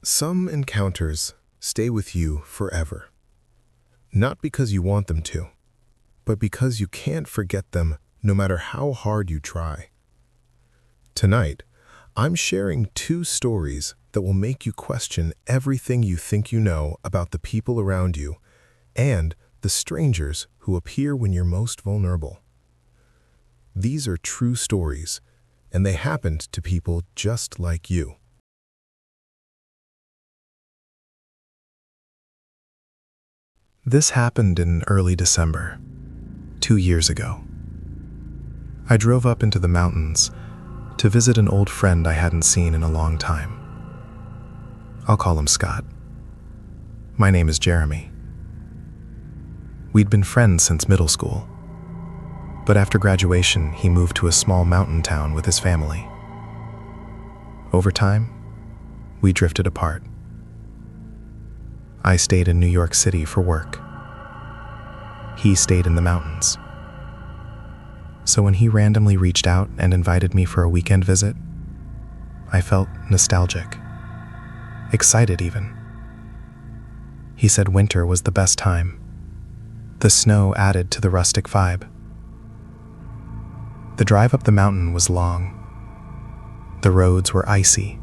Some encounters stay with you forever, not because you want them to, but because you can't forget them no matter how hard you try. Tonight, I'm sharing two stories that will make you question everything you think you know about the people around you and the strangers who appear when you're most vulnerable. These are true stories, and they happened to people just like you. This happened in early December, 2 years ago. I drove up into the mountains to visit an old friend I hadn't seen in a long time. I'll call him Scott. My name is Jeremy. We'd been friends since middle school, but after graduation, he moved to a small mountain town with his family. Over time, we drifted apart. I stayed in New York City for work. He stayed in the mountains. So when he randomly reached out and invited me for a weekend visit, I felt nostalgic, excited even. He said winter was the best time. The snow added to the rustic vibe. The drive up the mountain was long. The roads were icy.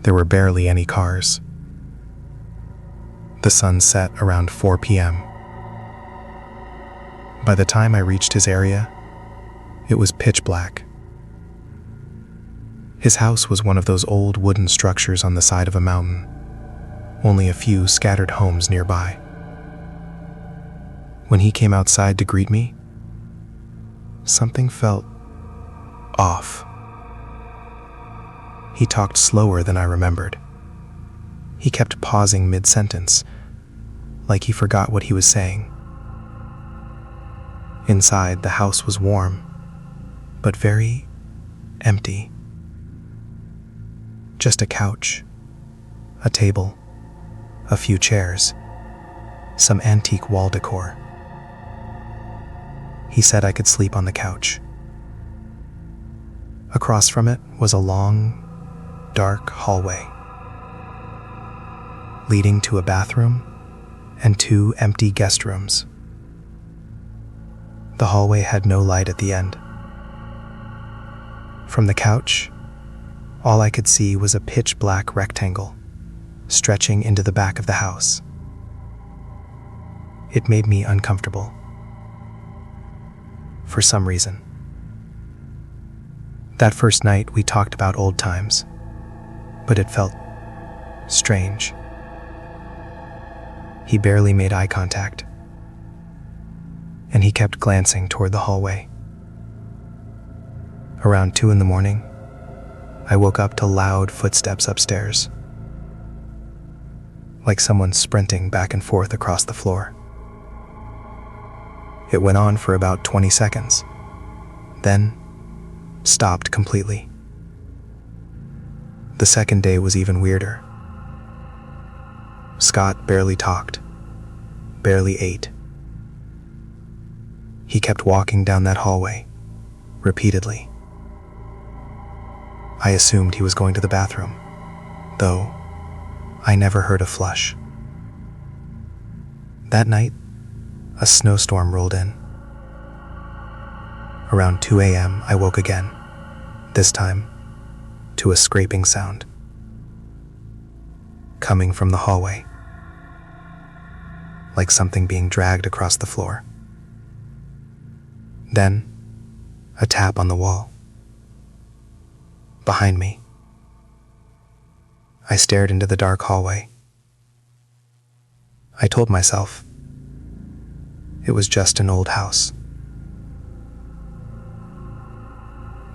There were barely any cars. The sun set around 4 p.m. By the time I reached his area, it was pitch black. His house was one of those old wooden structures on the side of a mountain, only a few scattered homes nearby. When he came outside to greet me, something felt off. He talked slower than I remembered. He kept pausing mid-sentence, like he forgot what he was saying. Inside, the house was warm, but very empty. Just a couch, a table, a few chairs, some antique wall decor. He said I could sleep on the couch. Across from it was a long, dark hallway, leading to a bathroom and 2 empty guest rooms. The hallway had no light at the end. From the couch, all I could see was a pitch-black rectangle stretching into the back of the house. It made me uncomfortable. For some reason. That first night, we talked about old times, but it felt strange. He barely made eye contact, and he kept glancing toward the hallway. Around 2 a.m, I woke up to loud footsteps upstairs, like someone sprinting back and forth across the floor. It went on for about 20 seconds, then stopped completely. The second day was even weirder. Scott barely talked, barely ate. He kept walking down that hallway, repeatedly. I assumed he was going to the bathroom, though I never heard a flush. That night, a snowstorm rolled in. Around 2 a.m., I woke again, this time to a scraping sound coming from the hallway, like something being dragged across the floor. Then, a tap on the wall. Behind me. I stared into the dark hallway. I told myself it was just an old house.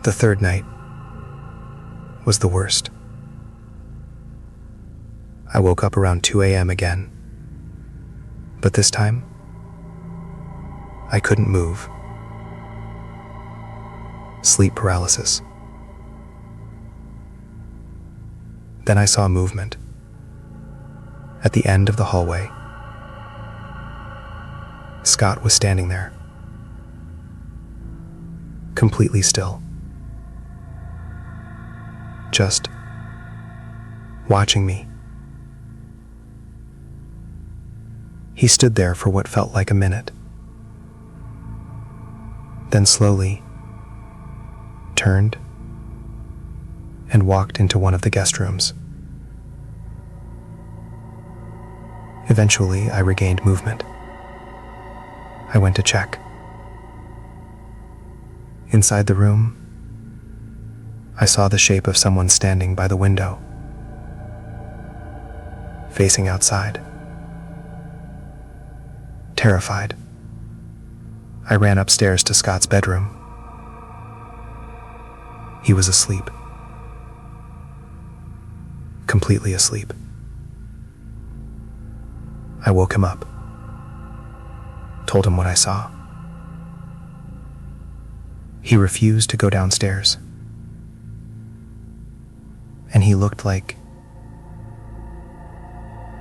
The third night was the worst. I woke up around 2 a.m. again, but this time, I couldn't move. Sleep paralysis. Then I saw movement. At the end of the hallway, Scott was standing there, completely still. Just watching me. He stood there for what felt like a minute, then slowly turned and walked into one of the guest rooms. Eventually, I regained movement. I went to check. Inside the room, I saw the shape of someone standing by the window, facing outside. Terrified, I ran upstairs to Scott's bedroom. He was asleep. Completely asleep. I woke him up, told him what I saw. He refused to go downstairs, and he looked like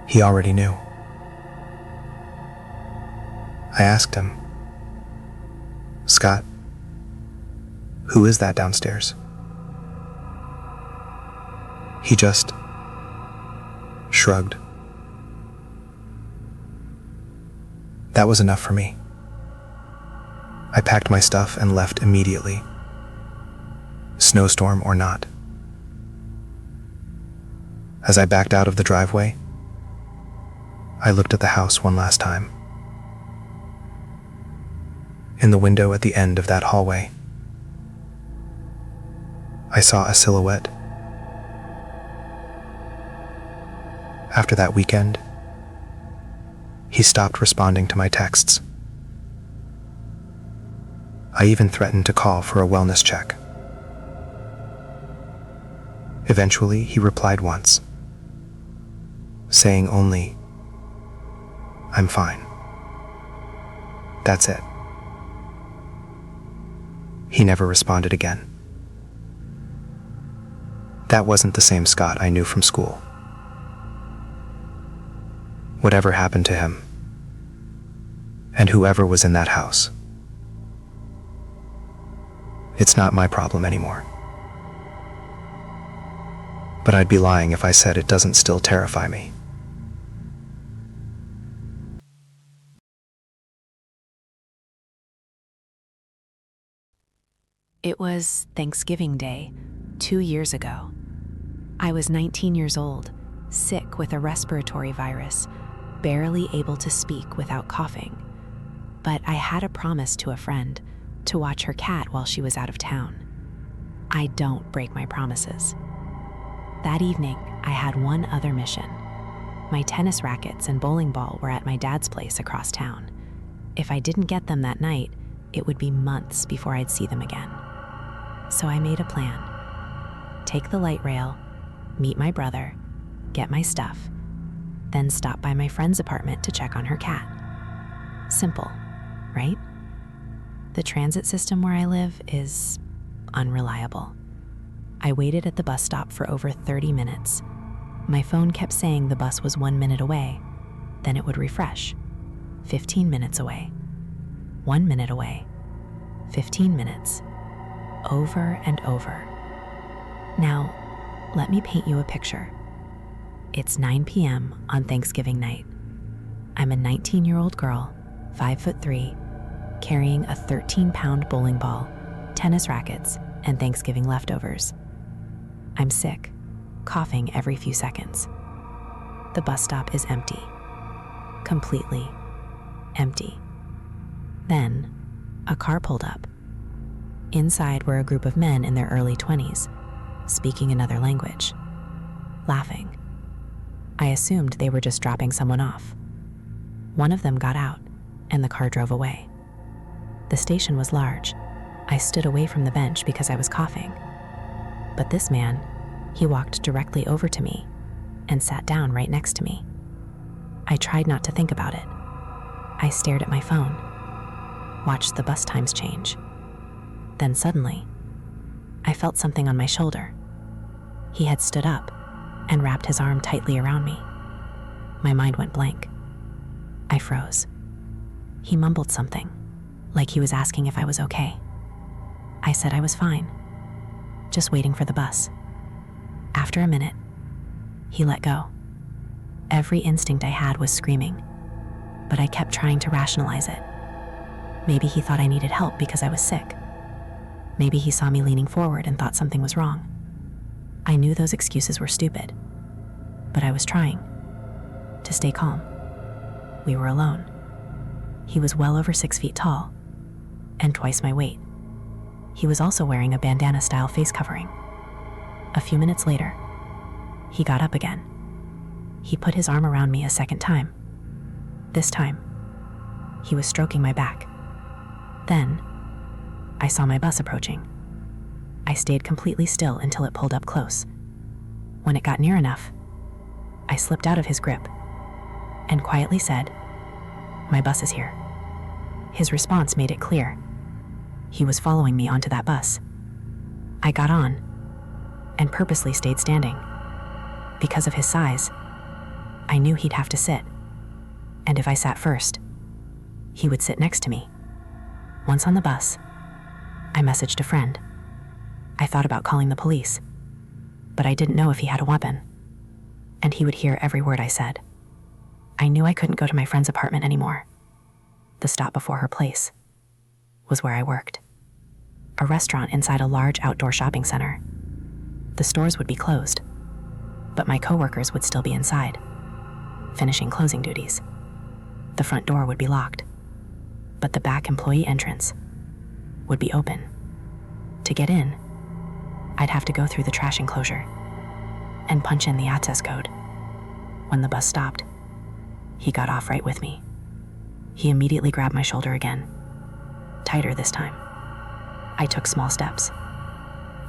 he already knew. I asked him, "Scott, who is that downstairs?" He just shrugged. That was enough for me. I packed my stuff and left immediately, snowstorm or not. As I backed out of the driveway, I looked at the house one last time. In the window at the end of that hallway, I saw a silhouette. After that weekend, he stopped responding to my texts. I even threatened to call for a wellness check. Eventually, he replied once, saying only, "I'm fine." That's it. He never responded again. That wasn't the same Scott I knew from school. Whatever happened to him, and whoever was in that house, it's not my problem anymore. But I'd be lying if I said it doesn't still terrify me. It was Thanksgiving Day, 2 years ago. I was 19 years old, sick with a respiratory virus, barely able to speak without coughing. But I had a promise to a friend to watch her cat while she was out of town. I don't break my promises. That evening, I had one other mission. My tennis rackets and bowling ball were at my dad's place across town. If I didn't get them that night, it would be months before I'd see them again. So I made a plan. Take the light rail, meet my brother, get my stuff, then stop by my friend's apartment to check on her cat. Simple, right? The transit system where I live is unreliable. I waited at the bus stop for over 30 minutes. My phone kept saying the bus was 1 minute away, then it would refresh. 15 minutes away, 1 minute away, 15 minutes, over and over. Now, let me paint you a picture. It's 9 p.m. on Thanksgiving night. I'm a 19-year-old girl, 5'3", carrying a 13-pound bowling ball, tennis rackets, and Thanksgiving leftovers. I'm sick, coughing every few seconds. The bus stop is empty. Completely empty. Then, a car pulled up. Inside were a group of men in their early 20s, speaking another language, laughing. I assumed they were just dropping someone off. One of them got out, and the car drove away. The station was large. I stood away from the bench because I was coughing. But this man, he walked directly over to me and sat down right next to me. I tried not to think about it. I stared at my phone, watched the bus times change. Then suddenly, I felt something on my shoulder. He had stood up and wrapped his arm tightly around me. My mind went blank. I froze. He mumbled something, like he was asking if I was okay. I said I was fine, just waiting for the bus. After a minute, He let go. Every instinct I had was screaming, but I kept trying to rationalize it. Maybe he thought I needed help because I was sick. Maybe he saw me leaning forward and thought something was wrong. I knew those excuses were stupid, but I was trying to stay calm. We were alone. He was well over 6 feet tall and twice my weight. He was also wearing a bandana-style face covering. A few minutes later, he got up again. He put his arm around me a second time. This time, he was stroking my back. Then, I saw my bus approaching. I stayed completely still until it pulled up close. When it got near enough, I slipped out of his grip and quietly said, "My bus is here." His response made it clear. He was following me onto that bus. I got on and purposely stayed standing. Because of his size, I knew he'd have to sit. And if I sat first, he would sit next to me. Once on the bus, I messaged a friend. I thought about calling the police, but I didn't know if he had a weapon, and he would hear every word I said. I knew I couldn't go to my friend's apartment anymore. The stop before her place was where I worked. A restaurant inside a large outdoor shopping center. The stores would be closed, but my coworkers would still be inside, finishing closing duties. The front door would be locked, but the back employee entrance would be open. To get in, I'd have to go through the trash enclosure and punch in the access code. When the bus stopped, he got off right with me. He immediately grabbed my shoulder again, tighter this time. I took small steps.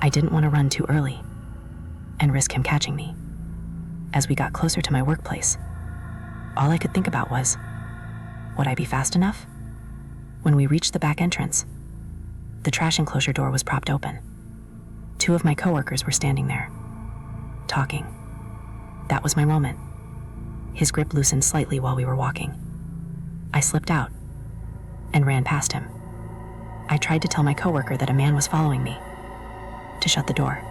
I didn't want to run too early and risk him catching me. As we got closer to my workplace, all I could think about was, would I be fast enough? When we reached the back entrance, the trash enclosure door was propped open. 2 of my coworkers were standing there, talking. That was my moment. His grip loosened slightly while we were walking. I slipped out and ran past him. I tried to tell my coworker that a man was following me, to shut the door,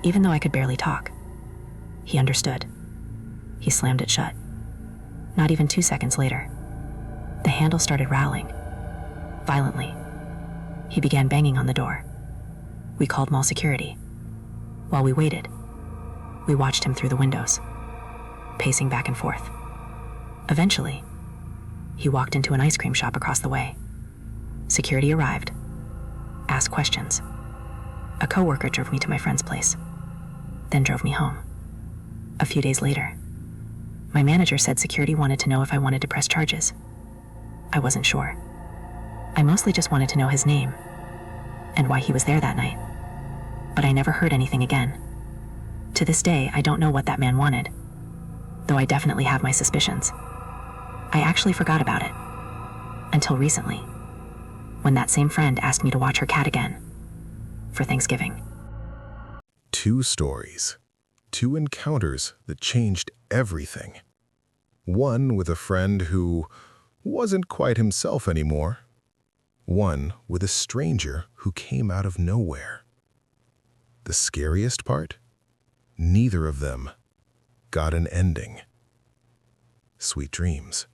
even though I could barely talk. He understood. He slammed it shut. Not even 2 seconds later, the handle started rattling violently. He began banging on the door. We called mall security. While we waited, we watched him through the windows, pacing back and forth. Eventually, he walked into an ice cream shop across the way. Security arrived, asked questions. A coworker drove me to my friend's place, then drove me home. A few days later, my manager said security wanted to know if I wanted to press charges. I wasn't sure. I mostly just wanted to know his name and why he was there that night, but I never heard anything again. To this day, I don't know what that man wanted, though I definitely have my suspicions. I actually forgot about it until recently, when that same friend asked me to watch her cat again for Thanksgiving. 2 stories, 2 encounters that changed everything. One with a friend who wasn't quite himself anymore. One with a stranger who came out of nowhere. The scariest part? Neither of them got an ending. Sweet dreams.